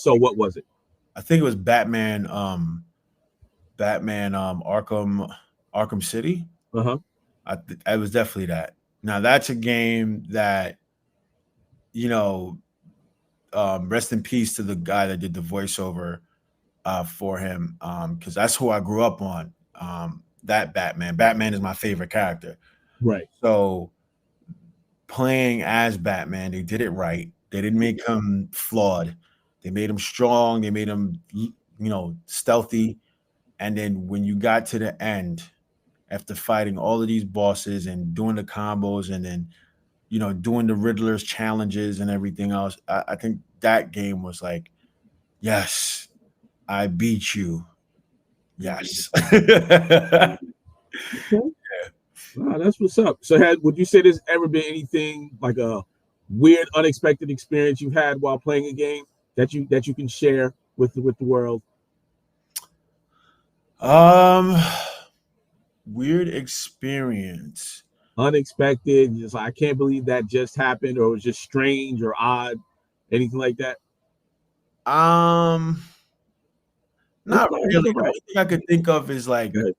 So what was it? I think it was Batman. Batman. Arkham City. Uh-huh. I was definitely that. Now that's a game that you know. Rest in peace to the guy that did the voiceover for him, because that's who I grew up on. That Batman. Batman is my favorite character. Right. So playing as Batman, they did it right. They didn't make him flawed. They made him strong. They made him, stealthy. And then when you got to the end, after fighting all of these bosses and doing the combos, and then doing the Riddler's challenges and everything else, I think that game was like, yes, I beat you. Yes. Okay. Wow, that's what's up. So would you say there's ever been anything like a weird, unexpected experience you've had while playing a game that you can share with the world? um, Weird experience. Unexpected, just like, I can't believe that just happened, or it was just strange or odd, anything like that? Um, That's Not fine. really. That's all The right. only thing I could think of is Go ahead.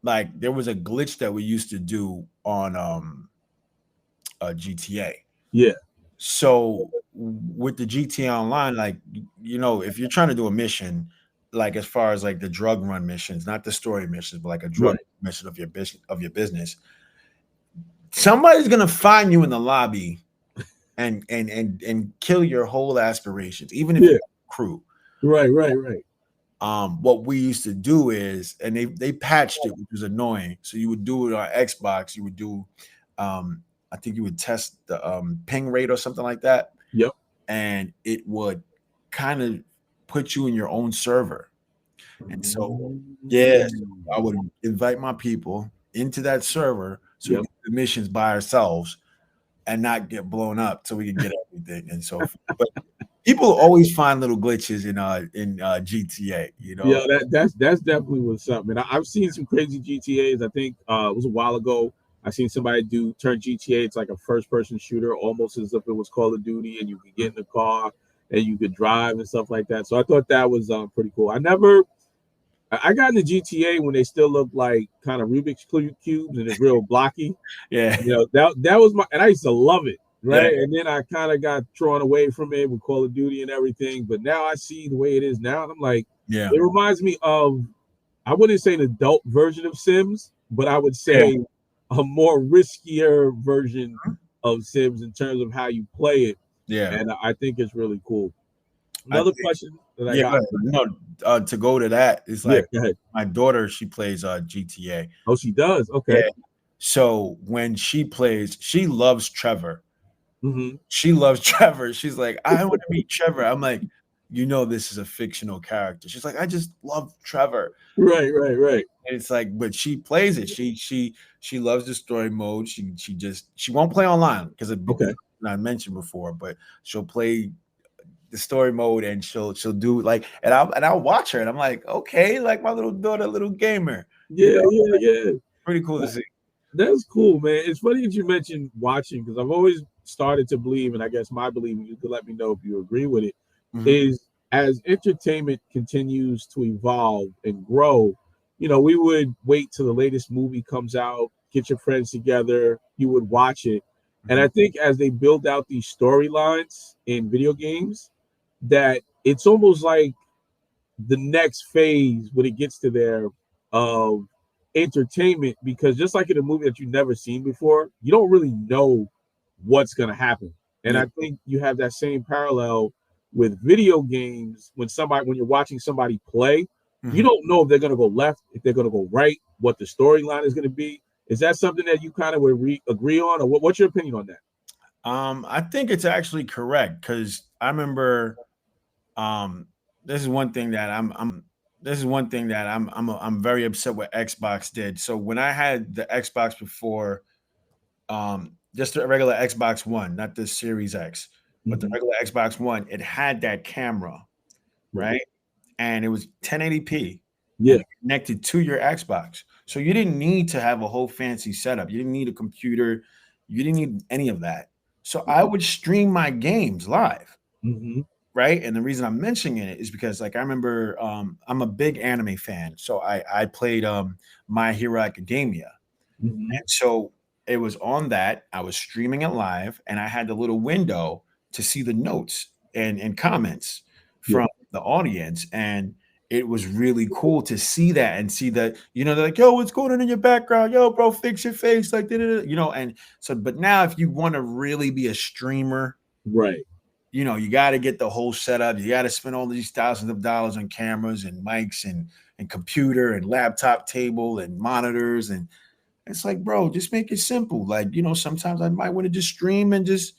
like there was a glitch that we used to do on GTA. Yeah. So with the GTA Online, like if you're trying to do a mission, like as far as like the drug run missions, not the story missions, but like a drug Right. mission of your business, somebody's gonna find you in the lobby and kill your whole aspirations, even if you Yeah. have a crew. Right. Right. Right. What we used to do is, and they patched it, which was annoying. So you would do it on Xbox. You would do, I think you would test the ping rate or something like that, Yep. and it would kind of put you in your own server. And so, yeah, so I would invite my people into that server so we Yep. could do the missions by ourselves and not get blown up, so we could get everything and so forth. But people always find little glitches in GTA. Yeah, that's definitely what's up, man. I've seen some crazy GTA's. I think it was a while ago. I seen somebody turn GTA. It's like a first person shooter, almost as if it was Call of Duty, and you could get in the car and you could drive and stuff like that. So I thought that was pretty cool. I got into GTA when they still looked like kind of Rubik's cubes and it's real blocky. Yeah, That was and I used to love it, yeah, right? And then I kind of got drawn away from it with Call of Duty and everything. But now I see the way it is now, and I'm like, yeah, it reminds me of, I wouldn't say an adult version of Sims, but I would yeah, say a more riskier version of Sims in terms of how you play it. yeah. And I think it's really cool. I Another think, question that I yeah. Go got. ahead. No, to go to that, it's Yeah, like go ahead. my daughter. She plays GTA. Oh, she does. Okay. Yeah. So when she plays, she loves Trevor. Hmm. She loves Trevor. She's like, I want to meet Trevor. I'm like, this is a fictional character. She's like, I just love Trevor. Right, right, right. And it's like, but she plays it. She loves the story mode. She won't play online because Okay. I mentioned before, but she'll play the story mode and she'll do like, and I'll watch her and I'm like, okay, like my little daughter, little gamer, Yeah, yeah, yeah. pretty cool to see. That's cool, man. It's funny that you mentioned watching, because I've always started to believe, and I guess my belief, and you could let me know if you agree with it, Mhm. is as entertainment continues to evolve and grow, we would wait till the latest movie comes out, get your friends together, you would watch it. And Mhm. I think as they build out these storylines in video games, that it's almost like the next phase when it gets to there of entertainment, because just like in a movie that you've never seen before, you don't really know what's going to happen. And Yeah. I think you have that same parallel with video games. When you're watching somebody play, you Mhm. don't know if they're going to go left, if they're going to go right, what the storyline is going to be. Is that something that you kind of would agree on, or what's your opinion on that? I think it's actually correct because I remember um this is one thing that I'm very upset what Xbox did. So when I had the Xbox before, just the regular Xbox One, not the Series X, but the Hmm. regular Xbox One, it had that camera, Right. right? And it was 1080p and Yeah. it connected to your Xbox. So you didn't need to have a whole fancy setup. You didn't need a computer. You didn't need any of that. So I would stream my games live. Hmm. right? And the reason I'm mentioning it is because like I remember I'm a big anime fan. So I played My Hero Academia. Hmm. And so it was on that. I was streaming it live and I had the little window to see the notes and comments Yeah. from the audience. And it was really cool to see that and see that, they're like, yo, what's going on in your background? Yo, bro, fix your face. Like, da-da-da," and so, but now if you want to really be a streamer, Right. you got to get the whole setup. You got to spend all these thousands of dollars on cameras and mics and computer and laptop table and monitors. And it's like, bro, just make it simple. Like, sometimes I might want to just stream and just,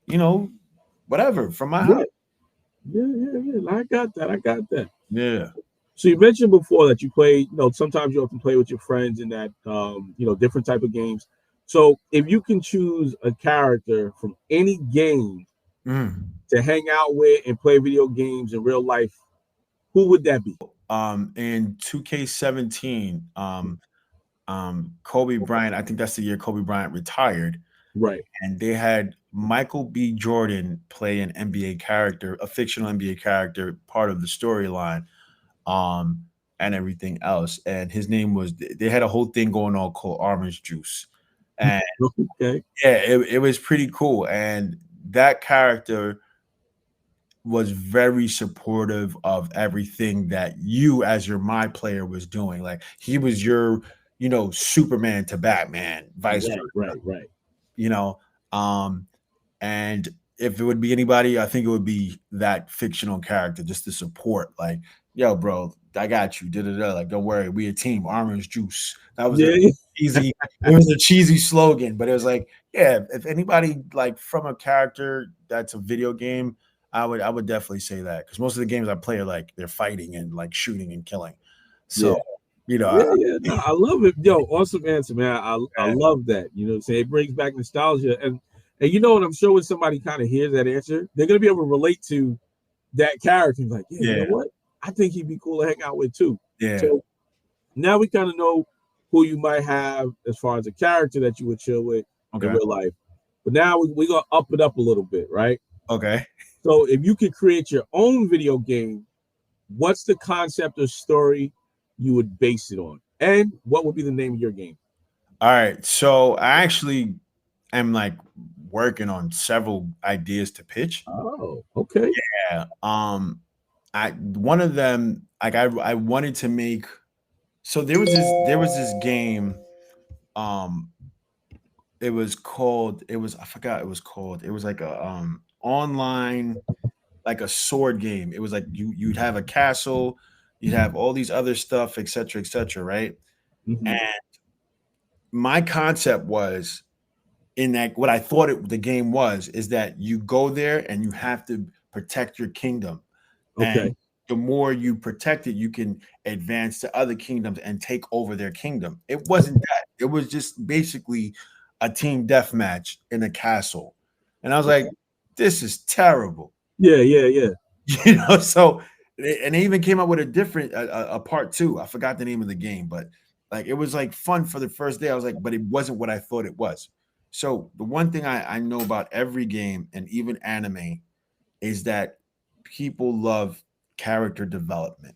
you know, whatever from my Yeah. house. Yeah. Yeah. Yeah. I got that. I got that. Yeah. So you mentioned before that you play, sometimes you often play with your friends in that, different type of games. So if you can choose a character from any game Mm. to hang out with and play video games in real life, who would that be? In 2K17, Kobe Bryant, I think that's the year Kobe Bryant retired, Right. and they had Michael B. Jordan play an NBA character, a fictional NBA character, part of the storyline, um, and everything else. And his name was, they had a whole thing going on called Orange Juice. And Okay. yeah, it was pretty cool. And that character was very supportive of everything that you as your my player was doing. Like he was your, Superman to Batman, vice Right. versa, Right. Right. you know. Um, and if it would be anybody, I think it would be that fictional character just to support, like, yo, bro, I got you. Da, da, da. Like, don't worry, we a team, orange juice. That was a Yeah. cheesy, it was a cheesy slogan, but it was like, yeah, if anybody like from a character that's a video game, I would definitely say that. Because most of the games I play are like they're fighting and like shooting and killing. Yeah. So, you know, Yeah. I, Yeah. No, I love it. Yo, awesome answer, man. I I, love that. You know what I'm saying? It brings back nostalgia. And you know what? I'm sure when somebody kind of hears that answer, they're gonna be able to relate to that character. Like, yeah, you know yeah, what? I think he'd be cool to hang out with too. yeah. So now we kind of know who you might have as far as a character that you would chill with in Okay. real life. But now we're gonna up it up a little bit, right? Okay. So if you could create your own video game, what's the concept or story you would base it on? And what would be the name of your game? All right. So I actually am like working on several ideas to pitch. Oh, okay. Yeah. I one of them, like I wanted to make, so there was this game. Um it was called, I forgot it was called. It was like a online, like a sword game. It was like you'd have a castle, you'd have all these other stuff, etc., etc., right? Mm-hmm. And my concept was, in that, what I thought the game was is that you go there and you have to protect your kingdom, and Okay. the more you protect it, you can advance to other kingdoms and take over their kingdom. It wasn't that. It was just basically a team deathmatch in a castle, and I was like, this is terrible. Yeah, yeah, yeah. So, and they even came up with a different a part two. I forgot the name of the game, but like it was like fun for the first day. I was like, but it wasn't what I thought it was. So the one thing I know about every game and even anime is that people love character development,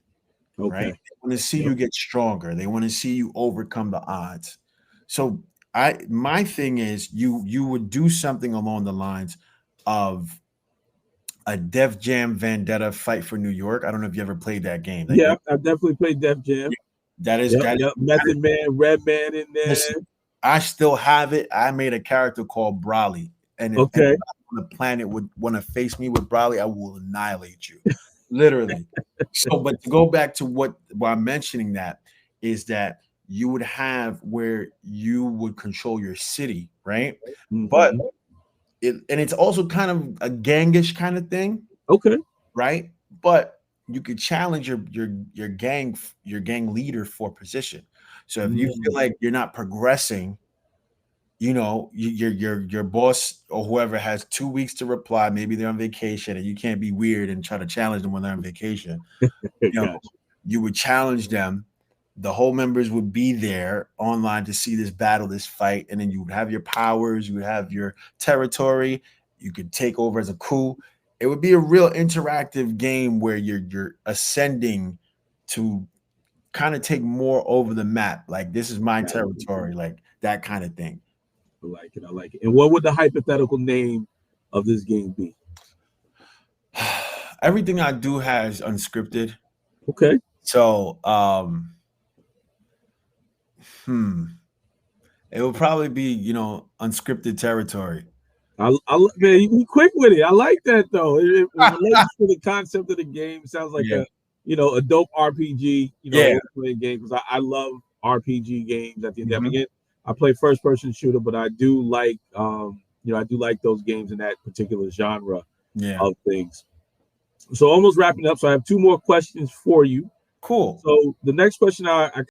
right? Okay. They want to see Yep. you get stronger. They want to see you overcome the odds. So my thing is, you would do something along the lines of a Def Jam Vendetta Fight for New York. I don't know if you ever played that game. Like Yeah, I definitely played Def Jam. that is Yep, that yep. Method Man, Red Man in there. listen, I still have it. I made a character called Brawley. And if anybody Okay. on the planet would want to face me with Brawley, I will annihilate you. Literally. So, but to go back to why I'm mentioning that is that you would have where you would control your city, right? But Mm-hmm. it's also kind of a gangish kind of thing, Okay. right? But you could challenge your gang leader for position. So if you feel Mm. like you're not progressing, your boss or whoever has 2 weeks to reply. Maybe they're on vacation, and you can't be weird and try to challenge them when they're on vacation. You know, Gotcha. you would challenge them. The whole members would be there online to see this battle, this fight, and then you would have your powers, you would have your territory. You could take over as a coup, it would be a real interactive game where you're ascending to kind of take more over the map. Like, this is my territory, like that kind of thing. I like it. I like it. And what would the hypothetical name of this game be? Everything I do has unscripted. Okay. So, it will probably be, unscripted territory. Man, you be quick with it. I like that though. It relates to the concept of the game. It sounds like a dope RPG, role-playing game, because I love RPG games. At the end of the day, I play first-person shooter, but I do like those games in that particular genre of things. So almost wrapping up. So I have two more questions for you. Cool. So the next question I